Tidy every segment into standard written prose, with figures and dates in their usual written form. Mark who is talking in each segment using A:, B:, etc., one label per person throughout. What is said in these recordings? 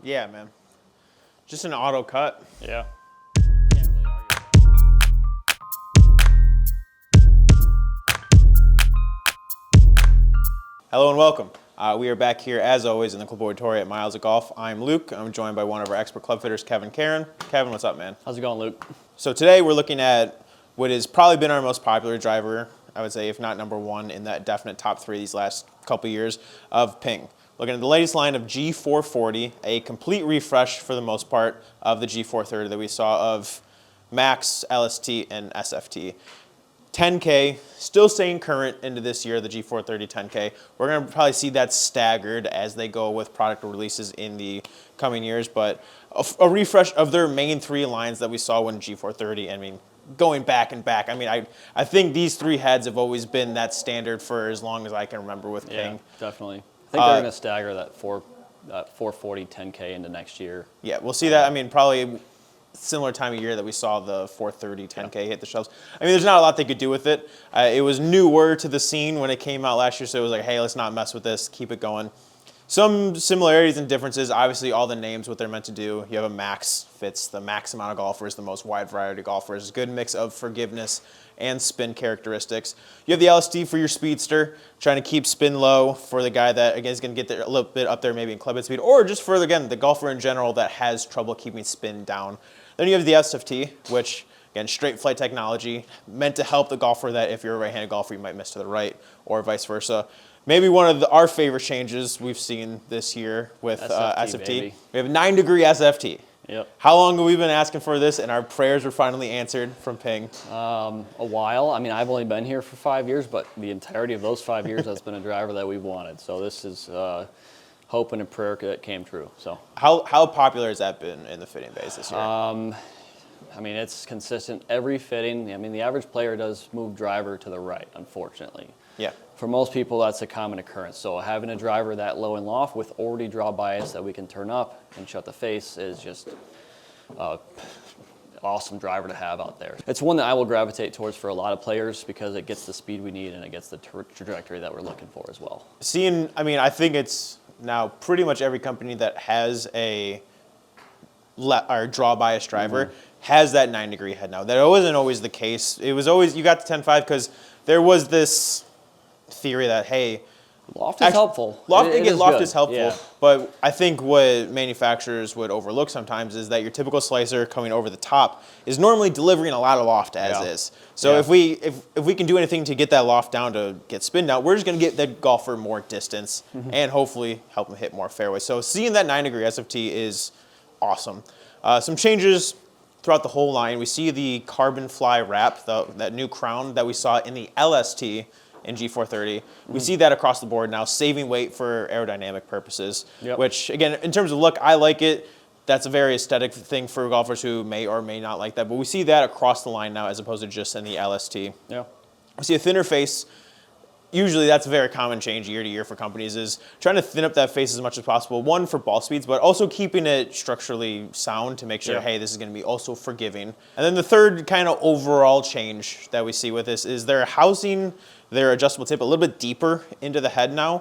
A: Yeah, man. Just an auto cut.
B: Yeah. Can't really argue
A: Hello and welcome. We are back here, as always, in the Cluboratory at Miles of Golf. I'm Luke. I'm joined by one of our expert club fitters, Kevin Karen. Kevin, what's up, man?
B: How's it going, Luke?
A: So today we're looking at what has probably been our most popular driver, I would say, if not number one, in that definite top three these last couple years of Ping. Looking at the latest line of G440, a complete refresh for the most part of the G430 that we saw of Max, LST, and SFT. 10K, still staying current into this year, the G430 10K. We're going to probably see that staggered as they go with product releases in the coming years, but a refresh of their main three lines that we saw when G430, I mean, going back and back. I mean, I think these three heads have always been that standard for as long as I can remember with Ping.
B: Yeah, definitely. I think they're going to stagger that 440 10K into next year.
A: Yeah, we'll see that. I mean, probably similar time of year that we saw the 430 10K hit the shelves. I mean, there's not a lot they could do with it. It was newer to the scene when it came out last year, so it was like, hey, let's not mess with this, keep it going. Some similarities and differences. Obviously, all the names, what they're meant to do. You have a Max, fits the max amount of golfers, the most wide variety of golfers. Good mix of forgiveness and spin characteristics. You have the LST for your speedster, trying to keep spin low for the guy that, again, is going to get there a little bit up there maybe in club head speed, or just for, again, the golfer in general that has trouble keeping spin down. Then you have the SFT, which, again, straight flight technology, meant to help the golfer that if you're a right-handed golfer, you might miss to the right, or vice versa. Maybe one of our favorite changes we've seen this year with SFT.
B: Baby.
A: We have 9-degree SFT.
B: Yep.
A: How long have we been asking for this, and our prayers were finally answered from Ping?
B: A while. I mean, I've only been here for 5 years, but the entirety of those 5 years, that's been a driver that we've wanted. So this is hope and a prayer that came true. So
A: how popular has that been in the fitting base this year?
B: I mean, it's consistent every fitting. I mean, the average player does move driver to the right, unfortunately.
A: Yeah.
B: For most people, that's a common occurrence. So having a driver that low in loft with already draw bias that we can turn up and shut the face is just awesome driver to have out there. It's one that I will gravitate towards for a lot of players because it gets the speed we need and it gets the trajectory that we're looking for as well.
A: I think it's now pretty much every company that has a draw bias driver has that 9-degree head now. That wasn't always the case. It was always, you got the 10.5 because there was this theory that, hey,
B: loft is helpful.
A: Loft is helpful,
B: yeah.
A: But I think what manufacturers would overlook sometimes is that your typical slicer coming over the top is normally delivering a lot of loft as is. So if we can do anything to get that loft down to get spin down, we're just going to get the golfer more distance and hopefully help them hit more fairways. So seeing that 9-degree SFT is awesome. Some changes throughout the whole line. We see the carbon fly wrap, that new crown that we saw in the LST in G430. We see that across the board now, saving weight for aerodynamic purposes, which, again, in terms of look, I like it. That's a very aesthetic thing for golfers who may or may not like that. But we see that across the line now as opposed to just in the LST.
B: Yeah.
A: We see a thinner face. Usually that's a very common change year to year for companies, is trying to thin up that face as much as possible. One, for ball speeds, but also keeping it structurally sound to make sure, hey, this is going to be also forgiving. And then the third kind of overall change that we see with this is they're housing their adjustable tip a little bit deeper into the head now.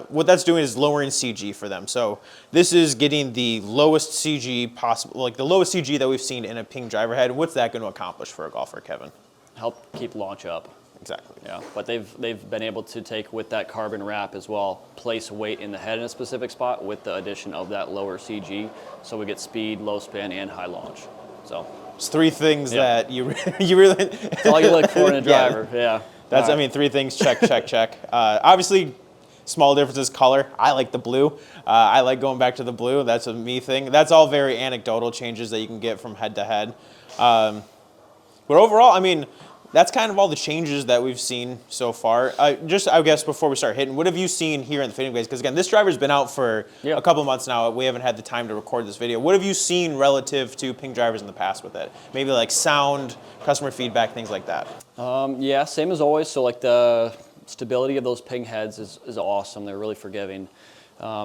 A: What that's doing is lowering CG for them. So this is getting the lowest CG possible, like the lowest CG that we've seen in a Ping driver head. What's that going to accomplish for a golfer, Kevin?
B: Help keep launch up.
A: Exactly.
B: Yeah, but they've been able to take with that carbon wrap as well, place weight in the head in a specific spot with the addition of that lower CG, so we get speed, low spin, and high launch. So
A: it's three things that you really.
B: That's all you look for in a driver. Yeah.
A: That's I mean, three things. Check, check, check. Obviously, small differences. Color. I like the blue. I like going back to the blue. That's a me thing. That's all very anecdotal changes that you can get from head to head. But overall, I mean, that's kind of all the changes that we've seen so far. I guess, before we start hitting, what have you seen here in the fitting base? Because, again, this driver's been out for a couple of months now. We haven't had the time to record this video. What have you seen relative to Ping drivers in the past with it? Maybe like sound, customer feedback, things like that.
B: Yeah, same as always. So, like, the stability of those Ping heads is awesome. They're really forgiving.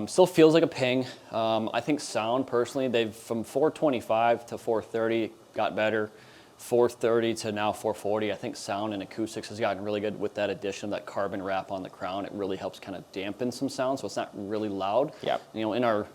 B: Still feels like a Ping. I think sound, personally, they've, from 425 to 430, got better. 430 to now 440. I think sound and acoustics has gotten really good with that addition of that carbon wrap on the crown. It really helps kind of dampen some sound, so it's not really loud.
A: Yep.
B: You know, in our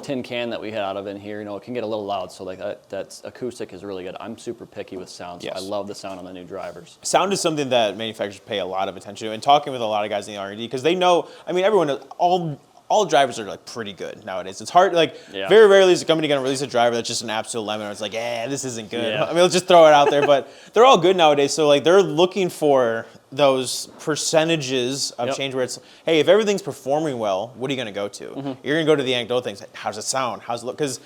B: tin can that we had out of in here, it can get a little loud. So like that acoustic is really good. I'm super picky with sound, so I love the sound on the new drivers.
A: Sound is something that manufacturers pay a lot of attention to, and talking with a lot of guys in the R&D, because they know, I mean, everyone knows, all drivers are like pretty good nowadays. It's hard, like very rarely is a company going to release a driver that's just an absolute lemon, or it's like, this isn't good. I mean, let's just throw it out there, but they're all good nowadays. So like they're looking for those percentages of change where it's, hey, if everything's performing well, what are you going to go to? You're going to go to the anecdotal things. How's it sound? How's it look? Because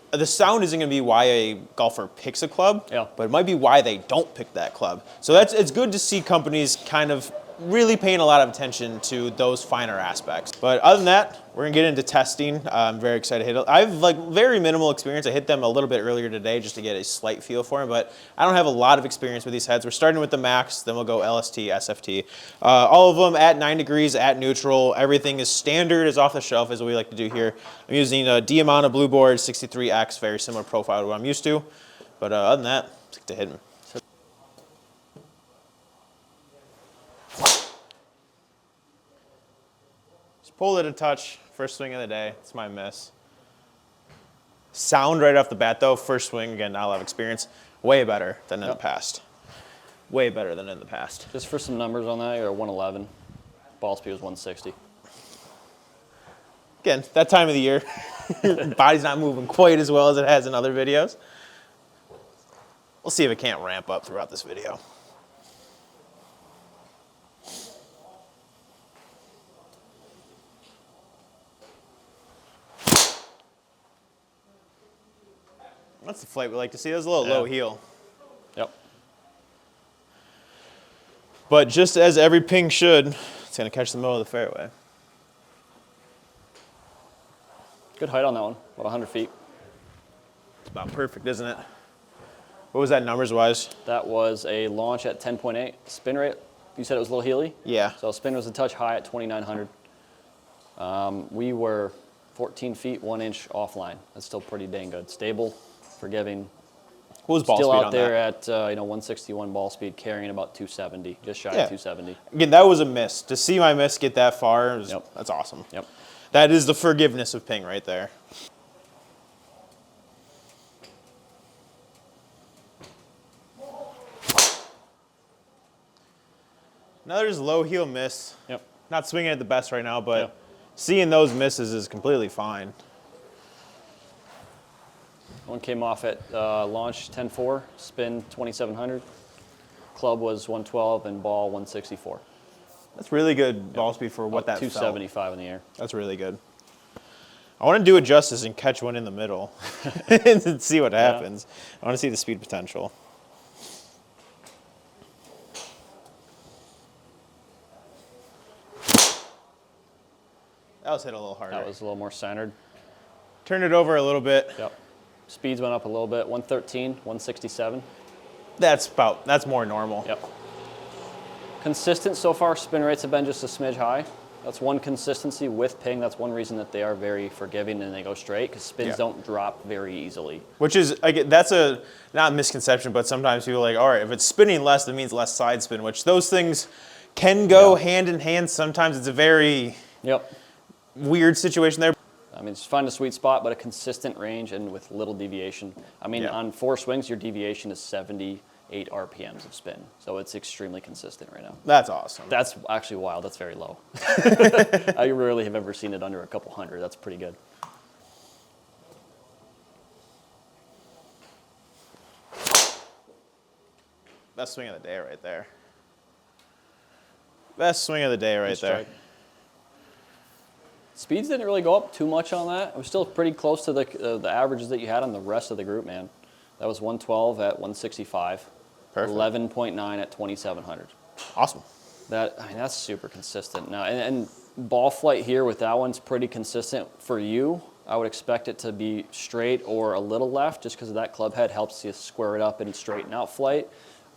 A: the sound isn't going to be why a golfer picks a club, but it might be why they don't pick that club. So it's good to see companies kind of really paying a lot of attention to those finer aspects. But other than that, we're gonna get into testing. I'm very excited to hit it. I have like very minimal experience. I hit them a little bit earlier today just to get a slight feel for them, but I don't have a lot of experience with these heads. We're starting with the Max, then we'll go LST, SFT. All of them at 9 degrees, at neutral. Everything is standard, is off the shelf, is what we like to do here. I'm using a Diamond Blue Board 63X, very similar profile to what I'm used to. But other than that, let's get to hitting. Pulled it a touch, first swing of the day. It's my miss. Sound right off the bat though, first swing, again, not a lot of experience. Way better than in the past. Way better than in the past.
B: Just for some numbers on that, you're at 111. Ball speed was 160.
A: Again, that time of the year, body's not moving quite as well as it has in other videos. We'll see if it can't ramp up throughout this video. That's the flight we like to see. There's a little low heel.
B: Yep.
A: But just as every ping should, it's going to catch the middle of the fairway.
B: Good height on that one, about 100 feet.
A: It's about perfect, isn't it? What was that numbers-wise?
B: That was a launch at 10.8. Spin rate, you said it was a little heely?
A: Yeah.
B: So spin was a touch high at 2,900. We were 14 feet, 1 inch offline. That's still pretty dang good. Stable, forgiving.
A: What was ball
B: still
A: speed
B: out
A: on
B: there
A: that?
B: at 161 ball speed, carrying about 270, just shy of 270.
A: Again, that was a miss. To see my miss get that far, that's awesome.
B: Yep.
A: That is the forgiveness of ping right there. Another just low heel miss.
B: Yep.
A: Not swinging at the best right now, but seeing those misses is completely fine.
B: One came off at launch 10.4, spin 2,700. Club was 112 and ball 164.
A: That's really good ball speed for what that felt.
B: 275 in the air.
A: That's really good. I want to do it justice and catch one in the middle and see what happens. I want to see the speed potential. That was hit a little harder.
B: That was a little more centered.
A: Turn it over a little bit.
B: Yep. Speeds went up a little bit, 113, 167.
A: That's more normal.
B: Yep. Consistent so far, spin rates have been just a smidge high. That's one consistency with ping. That's one reason that they are very forgiving and they go straight, because spins don't drop very easily.
A: Which is, that's a, not a misconception, but sometimes people are like, all right, if it's spinning less, that means less side spin, which those things can go hand in hand. Sometimes it's a very weird situation there.
B: I mean, just find a sweet spot, but a consistent range and with little deviation. I mean, on 4 swings, your deviation is 78 RPMs of spin. So it's extremely consistent right now.
A: That's awesome.
B: That's actually wild. That's very low. I rarely have ever seen it under a couple hundred. That's pretty good.
A: Best swing of the day right there. Best swing of the day right there.
B: Speeds didn't really go up too much on that. It was still pretty close to the averages that you had on the rest of the group, man. That was 112 at 165. Perfect. 11.9 at 2,700.
A: Awesome.
B: That's super consistent. Now, and ball flight here with that one's pretty consistent for you. I would expect it to be straight or a little left, just because that club head helps you square it up and straighten out flight.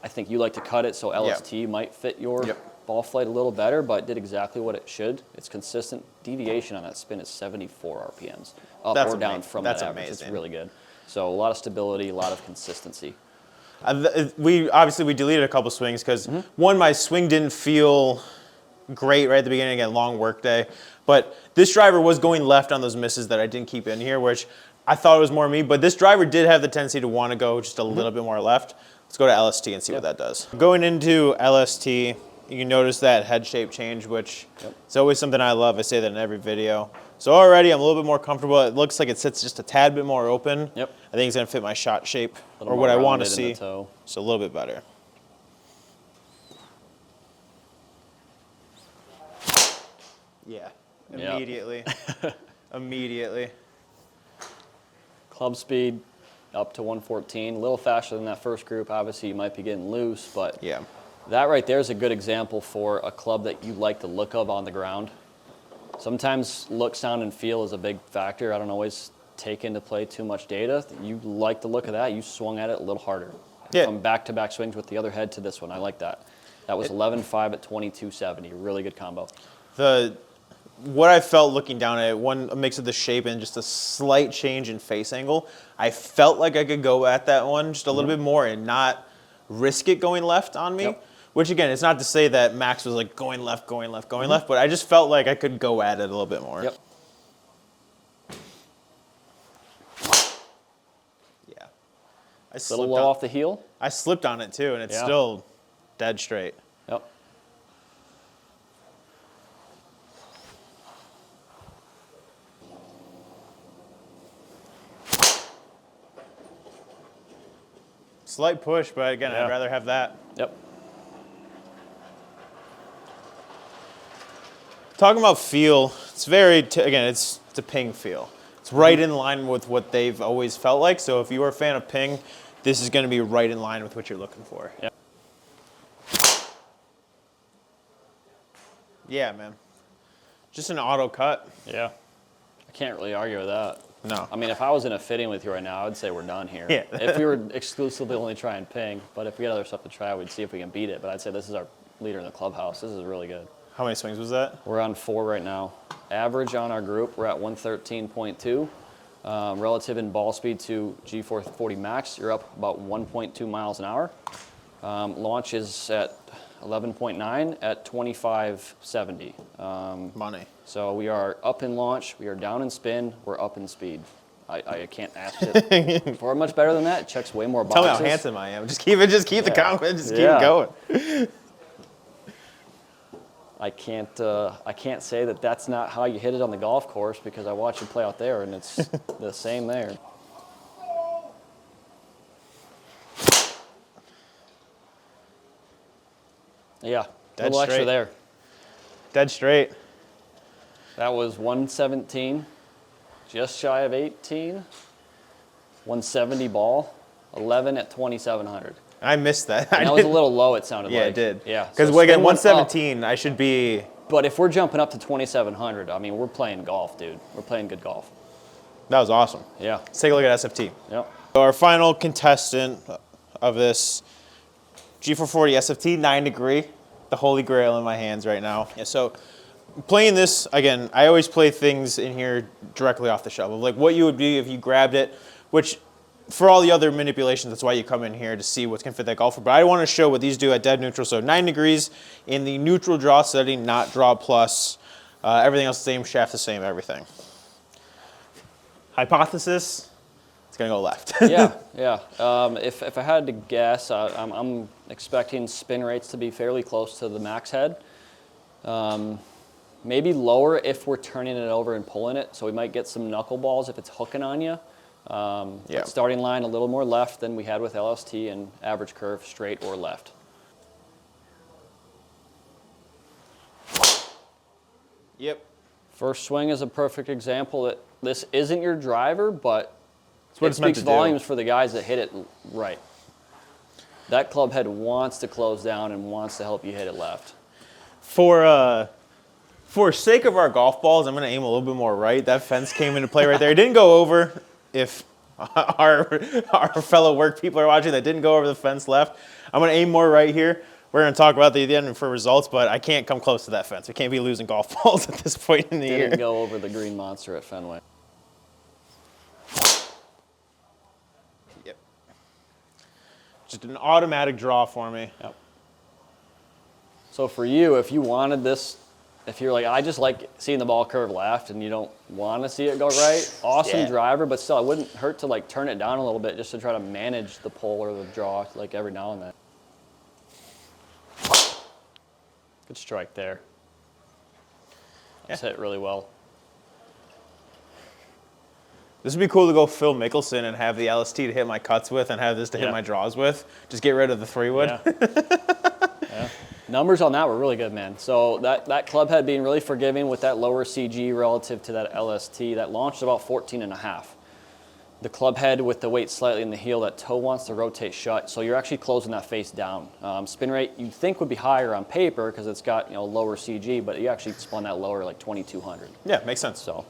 B: I think you like to cut it, so LST might fit your ball flight a little better, but did exactly what it should. It's consistent. Deviation on that spin is 74 RPMs, up or down from that average. Amazing. It's really good. So a lot of stability, a lot of consistency.
A: We deleted a couple swings because one, my swing didn't feel great right at the beginning, again, long work day. But this driver was going left on those misses that I didn't keep in here, which I thought it was more me. But this driver did have the tendency to want to go just a little bit more left. Let's go to LST and see what that does. Going into LST, you can notice that head shape change, which is always something I love. I say that in every video. So already I'm a little bit more comfortable. It looks like it sits just a tad bit more open. I think it's going to fit my shot shape or what I want to see. So a little bit better. Yeah, immediately. Immediately.
B: Club speed up to 114, a little faster than that first group. Obviously, you might be getting loose, but that right there is a good example for a club that you like the look of on the ground. Sometimes look, sound, and feel is a big factor. I don't always take into play too much data. You like the look of that, you swung at it a little harder. From back-to-back swings with the other head to this one, I like that. That was 11.5 at 22.70, really good combo.
A: What I felt looking down at it, a mix of the shape and just a slight change in face angle, I felt like I could go at that one just a little bit more and not risk it going left on me. Which again, it's not to say that Max was like going left, going left, going left, but I just felt like I could go at it a little bit more. Yeah.
B: A little low off the heel.
A: I slipped on it too, and it's still dead straight. Slight push, but again, I'd rather have that. Talking about feel, it's again, it's a ping feel. It's right in line with what they've always felt like. So if you are a fan of ping, this is going to be right in line with what you're looking for. Yeah, man. Just an auto cut.
B: I can't really argue with that.
A: No.
B: I mean, if I was in a fitting with you right now, I'd say we're done here. If we were exclusively only trying ping, but if we had other stuff to try, we'd see if we can beat it. But I'd say this is our leader in the clubhouse. This is really good.
A: How many swings was that?
B: We're on 4 right now. Average on our group, we're at 113.2. Relative in ball speed to G440 Max, you're up about 1.2 miles an hour. Launch is at 11.9 at 25.70.
A: Money.
B: So we are up in launch, we are down in spin, we're up in speed. I can't ask it for much better than that. It checks way more boxes.
A: Tell me how handsome I am. Just keep the confidence, just keep it going.
B: I can't say that that's not how you hit it on the golf course because I watch you play out there and it's the same there. Yeah, a little extra there.
A: Dead straight.
B: That was 117, just shy of 18, 170 ball, 11 at 2,700.
A: I missed that.
B: And that was a little low, it sounded like.
A: Yeah, it did.
B: Yeah.
A: Because again, 117, I should be...
B: But if we're jumping up to 2,700, I mean, we're playing golf, dude. We're playing good golf.
A: That was awesome.
B: Yeah.
A: Let's take a look at SFT.
B: Yep.
A: So our final contestant of this G440 SFT 9 degree, the holy grail in my hands right now. Yeah, so playing this, again, I always play things in here directly off the shelf. Like what you would be if you grabbed it, which for all the other manipulations, that's why you come in here to see what's going to fit that golfer. But I want to show what these do at dead neutral. So 9 degrees in the neutral draw setting, not draw plus. Everything else the same, shaft the same, everything. Hypothesis, it's going to go left.
B: Yeah. If I had to guess, I'm expecting spin rates to be fairly close to the max head. Maybe lower if we're turning it over and pulling it. So we might get some knuckleballs if it's hooking on you. Starting line a little more left than we had with LST, and average curve straight or left.
A: Yep.
B: First swing is a perfect example that this isn't your driver, but
A: it
B: speaks volumes for the guys that hit it right. That club head wants to close down and wants to help you hit it left.
A: For sake of our golf balls, I'm going to aim a little bit more right. That fence came into play right there. It didn't go over. If our fellow work people are watching, that didn't go over the fence left. I'm going to aim more right here. We're going to talk about the end for results, but I can't come close to that fence. We can't be losing golf balls at this point in the year.
B: Didn't go over the green monster at Fenway.
A: Just an automatic draw for me.
B: Yep. So for you, if you wanted this, if you're like, I just like seeing the ball curve left and you don't want to see it go right, awesome
A: Yeah.
B: driver, but still, it wouldn't hurt to like turn it down a little bit just to try to manage the pull or the draw like every now and then. Good strike there. That's hit really well.
A: This would be cool to go Phil Mickelson and have the LST to hit my cuts with and have this to hit my draws with. Just get rid of the 3-wood.
B: Yeah. Numbers on that were really good, man. So that club head being really forgiving with that lower CG relative to that LST, that launched about 14.5. The club head with the weight slightly in the heel, that toe wants to rotate shut, so you're actually closing that face down. Spin rate you'd think would be higher on paper because it's got lower CG, but you actually spun that lower like 2200.
A: Yeah, makes sense.
B: So.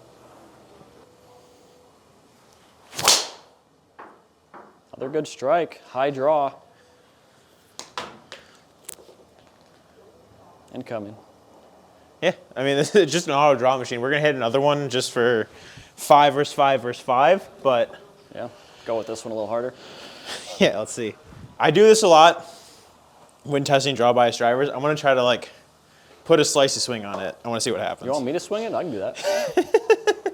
B: Another good strike, high draw. Incoming.
A: Yeah, I mean, this is just an auto draw machine. We're going to hit another one just for 5 versus 5 versus 5, but...
B: Yeah, go with this one a little harder.
A: Yeah, let's see. I do this a lot when testing draw bias drivers. I'm going to try to, like, put a slicey swing on it. I want to see what happens.
B: You want me to swing it? I can do that.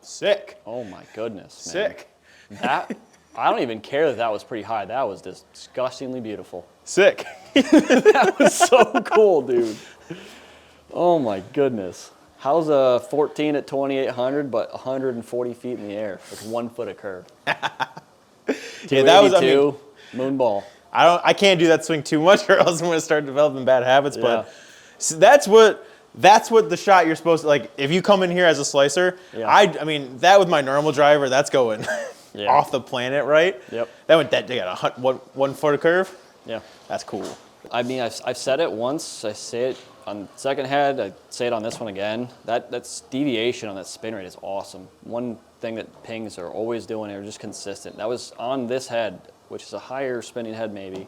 A: Sick.
B: Oh my goodness, man.
A: Sick.
B: That, I don't even care that that was pretty high. That was disgustingly beautiful.
A: Sick.
B: That was so cool, dude. Oh my goodness. How's a 14 at 2,800 but 140 feet in the air with 1 foot of curve?
A: Yeah, that was, I mean,
B: moon ball.
A: I can't do that swing too much or else I'm going to start developing bad habits,
B: Yeah.
A: but so that's what the shot you're supposed to, like, if you come in here as a slicer,
B: Yeah.
A: I mean, that with my normal driver, that's going
B: Yeah.
A: off the planet, right?
B: Yep.
A: That went, they got one foot of curve.
B: Yeah.
A: That's cool.
B: I mean, I've said it once. I say it on second head. I say it on this one again. That's deviation on that spin rate is awesome. One thing that pings are always doing are just consistent. That was on this head, which is a higher spinning head maybe,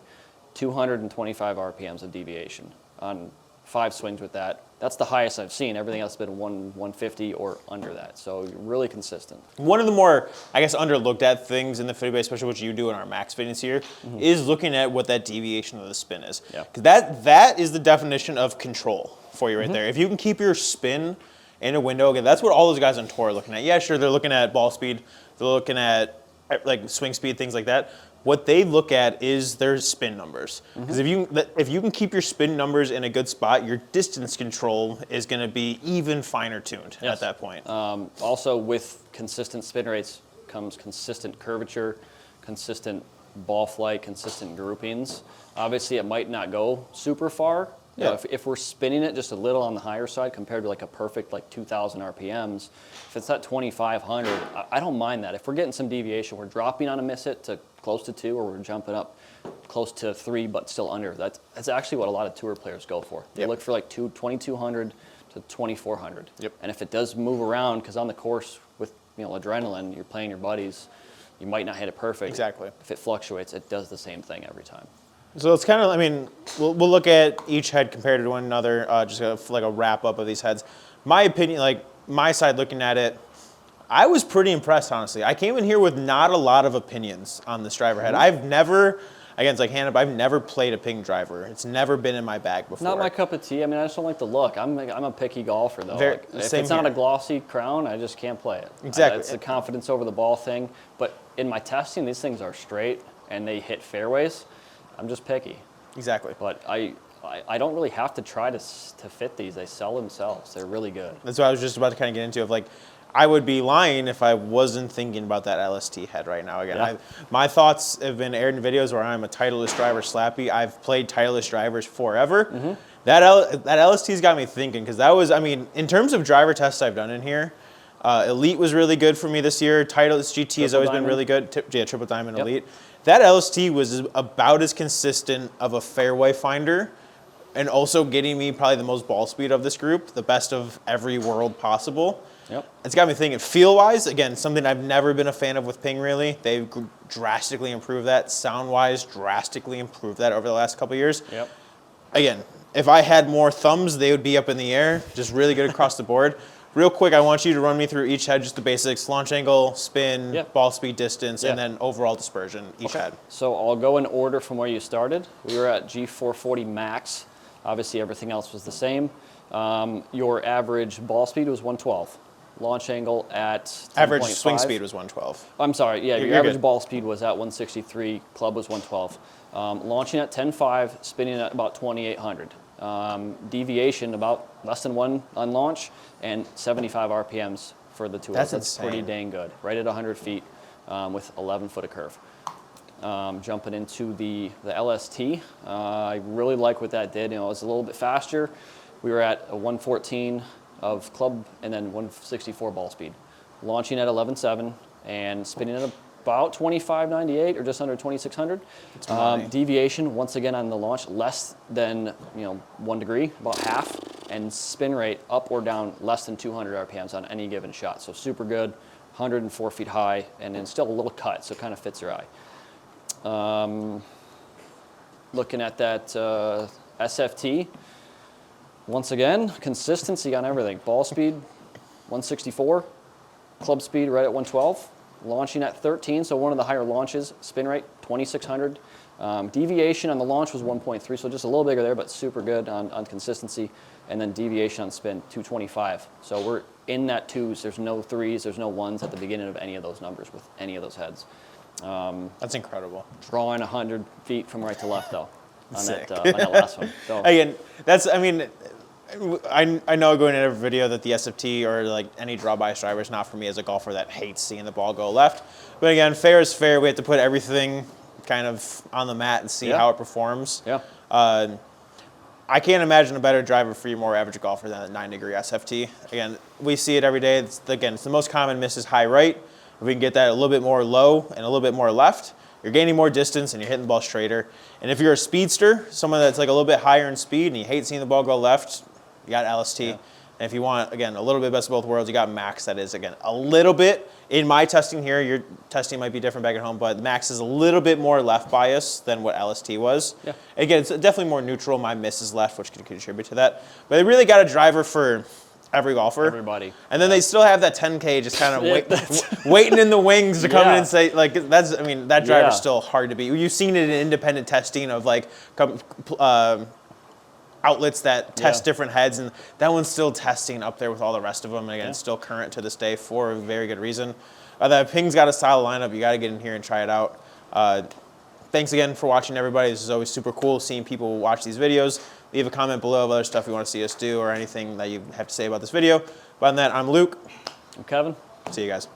B: 225 RPMs of deviation on 5 swings with that. That's the highest I've seen. Everything else has been 150 or under that. So you're really consistent.
A: One of the more, I guess, underlooked at things in the fitting base, especially what you do in our max fittings here, is looking at what that deviation of the spin is.
B: Yeah.
A: Because that is the definition of control for you right there. If you can keep your spin in a window, again, that's what all those guys on tour are looking at. Yeah, sure, they're looking at ball speed, they're looking at like swing speed, things like that. What they look at is their spin numbers. Because if you can keep your spin numbers in a good spot, your distance control is going to be even finer tuned at that point.
B: Also, with consistent spin rates comes consistent curvature, consistent ball flight, consistent groupings. Obviously, it might not go super far. You know, if we're spinning it just a little on the higher side compared to like a perfect like 2,000 RPMs, if it's at 2,500, I don't mind that. If we're getting some deviation, we're dropping on a miss hit to close to 2, or we're jumping up close to 3 but still under. That's actually what a lot of tour players go for. They look for like 2,200 to 2,400. And if it does move around, because on the course with adrenaline, you're playing your buddies, you might not hit it perfect.
A: Exactly.
B: If it fluctuates, it does the same thing every time.
A: So it's kind of, I mean, we'll look at each head compared to one another, just like a wrap up of these heads. My opinion, like my side looking at it, I was pretty impressed, honestly. I came in here with not a lot of opinions on this driver head. I've never, again, it's like Hannah, I've never played a ping driver. It's never been in my bag before.
B: Not my cup of tea. I mean, I just don't like the look. I'm a picky golfer, though. If it's not a glossy crown, I just can't play it.
A: Exactly.
B: It's the confidence over the ball thing. But in my testing, these things are straight, and they hit fairways. I'm just picky.
A: Exactly.
B: But I don't really have to try to fit these. They sell themselves. They're really good.
A: That's what I was just about to kind of get into. Of like, I would be lying if I wasn't thinking about that LST head right now. Again, my thoughts have been aired in videos where I'm a Titleist driver slappy. I've played Titleist drivers forever. That LST's got me thinking, because that was, I mean, in terms of driver tests I've done in here, Elite was really good for me this year. Titleist GT has always been really good. Triple Diamond Elite. That LST was about as consistent of a fairway finder, and also getting me probably the most ball speed of this group, the best of every world possible. It's got me thinking, feel-wise, again, something I've never been a fan of with Ping, really. They've drastically improved that. Sound-wise, drastically improved that over the last couple of years. Again, if I had more thumbs, they would be up in the air, just really good across the board. Real quick, I want you to run me through each head, just the basics: launch angle, spin,
B: Yeah.
A: ball speed, distance,
B: Yeah.
A: and then overall dispersion each head.
B: So I'll go in order from where you started. We were at G440 max. Obviously, everything else was the same. Your average ball speed was 112. Launch angle at 10.5.
A: Average swing speed was 112.
B: I'm sorry, yeah, your
A: You're
B: average
A: good.
B: ball speed was at 163, club was 112. Launching at 10.5, spinning at about 2,800. Deviation about less than 1 on launch, and 75 RPMs for the two of us.
A: That's
B: pretty
A: insane.
B: dang good. Right at 100 feet with 11 foot of curve. Jumping into the LST, I really like what that did. You know, it was a little bit faster. We were at a 114 of club and then 164 ball speed. Launching at 11.7 and spinning at about 25.98 or just under 2,600. Deviation, once again on the launch, less than 1 degree, about half, and spin rate up or down less than 200 RPMs on any given shot. So super good, 104 feet high, and then still a little cut, so it kind of fits your eye. Looking at that SFT, once again, consistency on everything. Ball speed, 164. Club speed right at 112. Launching at 13, so one of the higher launches. Spin rate, 2,600. Deviation on the launch was 1.3, so just a little bigger there, but super good on consistency. And then deviation on spin, 225. So we're in that 2s. There's no 3s, there's no 1s at the beginning of any of those numbers with any of those heads.
A: That's incredible.
B: Drawing 100 feet from right to left, though, on
A: Sick.
B: that last one. So,
A: Again, I know going into every video that the SFT or like any draw bias driver is not for me as a golfer that hates seeing the ball go left. But again, fair is fair. We have to put everything kind of on the mat and see how it performs.
B: Yeah.
A: I can't imagine a better driver for your more average golfer than a 9-degree SFT. Again, we see it every day. It's the most common miss is high right. If we can get that a little bit more low and a little bit more left, you're gaining more distance and you're hitting the ball straighter. And if you're a speedster, someone that's like a little bit higher in speed and you hate seeing the ball go left, you got LST. Yeah. And if you want, again, a little bit best of both worlds, you got Max. That is, again, a little bit, in my testing here, your testing might be different back at home, but Max is a little bit more left bias than what LST was.
B: Yeah.
A: Again, it's definitely more neutral. My miss is left, which can contribute to that. But they really got a driver for every golfer.
B: Everybody.
A: And then they still have that 10K just kind of waiting in the wings to come in and say, like, that driver's still hard to beat. You've seen it in independent testing of, like, outlets that test different heads, and that one's still testing up there with all the rest of them. And again, it's still current to this day for a very good reason. The Ping's got a solid lineup. You got to get in here and try it out. Thanks again for watching, everybody. This is always super cool seeing people watch these videos. Leave a comment below of other stuff you want to see us do or anything that you have to say about this video. But on that, I'm Luke.
B: I'm Kevin.
A: See you guys.